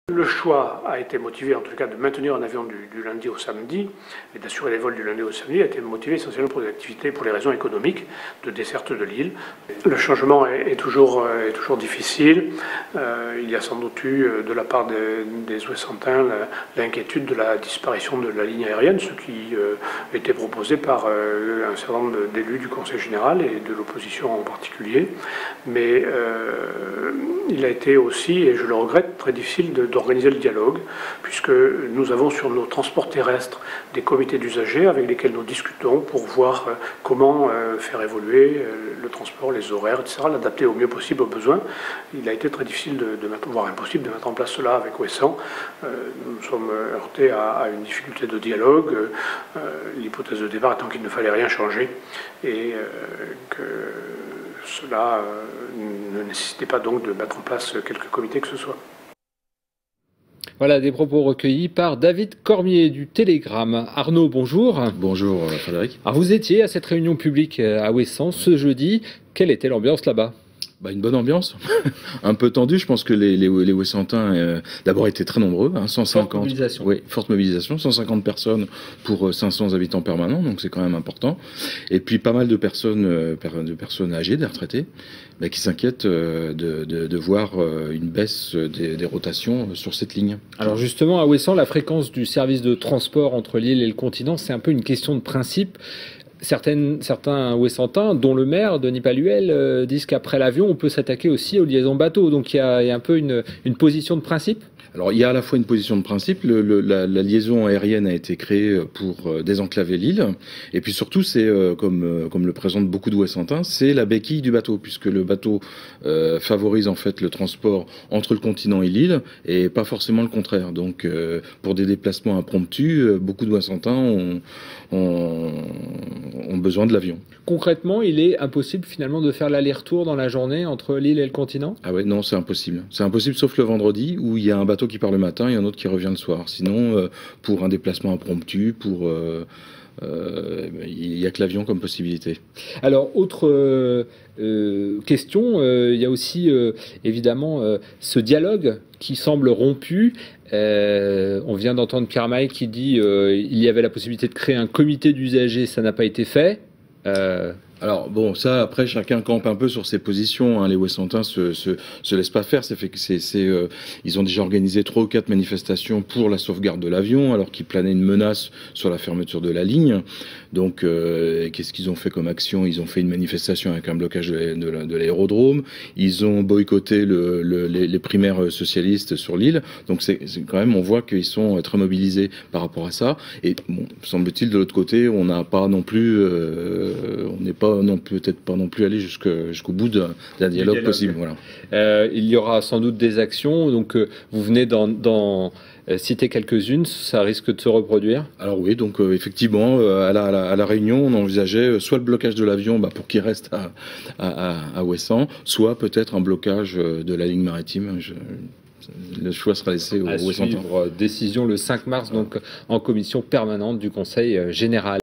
Le choix a été motivé, en tout cas, de maintenir un avion du lundi au samedi et d'assurer les vols du lundi au samedi a été motivé essentiellement pour des activités, pour les raisons économiques de desserte de l'île. Le changement est toujours difficile. Il y a sans doute eu de la part des Ouessantins l'inquiétude de la disparition de la ligne aérienne, ce qui était proposé par un certain nombre d'élus du Conseil général et de l'opposition en particulier. Mais il a été aussi, et je le regrette, très difficile d'organiser le dialogue, puisque nous avons sur nos transports terrestres des comités d'usagers avec lesquels nous discutons pour voir comment faire évoluer le transport, les horaires, etc., l'adapter au mieux possible aux besoins. Il a été très difficile voire impossible de mettre en place cela avec Ouessant. Nous nous sommes heurtés à une difficulté de dialogue, l'hypothèse de départ étant qu'il ne fallait rien changer et que cela ne nécessitait pas donc de mettre en place quelques comités que ce soit. Voilà des propos recueillis par David Cormier du Télégramme. Arnaud, bonjour. Bonjour Frédéric. Alors vous étiez à cette réunion publique à Ouessant ce jeudi. Quelle était l'ambiance là-bas ? Une bonne ambiance, un peu tendue. Je pense que les Ouessantins d'abord étaient très nombreux, 150. Forte mobilisation. Oui, forte mobilisation, 150 personnes pour 500 habitants permanents, donc c'est quand même important. Et puis pas mal de personnes âgées, des retraités, qui s'inquiètent de voir une baisse des rotations sur cette ligne. Alors justement, à Ouessant, la fréquence du service de transport entre l'île et le continent, c'est un peu une question de principe. Certains Ouessantins, dont le maire, Denis Paluel, disent qu'après l'avion, on peut s'attaquer aussi aux liaisons bateaux. Donc il y a un peu une position de principe. Alors, il y a à la fois une position de principe, la liaison aérienne a été créée pour désenclaver l'île, et puis surtout, c'est, comme le présentent beaucoup d'Ouessantins, c'est la béquille du bateau, puisque le bateau favorise en fait le transport entre le continent et l'île, et pas forcément le contraire. Donc, pour des déplacements impromptus, beaucoup d'Ouessantins ont besoin de l'avion. Concrètement, il est impossible finalement de faire l'aller-retour dans la journée entre l'île et le continent ? Ah ouais, non, c'est impossible. C'est impossible sauf le vendredi où il y a un bateau qui part le matin et un autre qui revient le soir. Sinon, pour un déplacement impromptu, il n'y a que l'avion comme possibilité. Alors, autre question, il y a aussi évidemment ce dialogue qui semble rompu. On vient d'entendre Pierre Maille qui dit il y avait la possibilité de créer un comité d'usagers, ça n'a pas été fait. Alors bon, ça après chacun campe un peu sur ses positions. Les Ouessantins se laissent pas faire. Ils ont déjà organisé 3 ou 4 manifestations pour la sauvegarde de l'avion, alors qu'il planait une menace sur la fermeture de la ligne. Donc qu'est-ce qu'ils ont fait comme action? Ils ont fait une manifestation avec un blocage de l'aérodrome. Ils ont boycotté les primaires socialistes sur l'île. Donc c'est quand même, on voit qu'ils sont très mobilisés par rapport à ça. Et bon, semble-t-il de l'autre côté, on n'a pas non plus, on n'est pas peut-être pas non plus allé jusqu'au bout d'un dialogue possible. Voilà. Il y aura sans doute des actions. Donc vous venez d'en citer quelques-unes. Ça risque de se reproduire. Alors oui, donc effectivement, à la réunion, on envisageait soit le blocage de l'avion pour qu'il reste à Ouessant, soit peut-être un blocage de la ligne maritime. Le choix sera laissé aux Ouessantins. Décision le 5 mars, donc en commission permanente du Conseil général.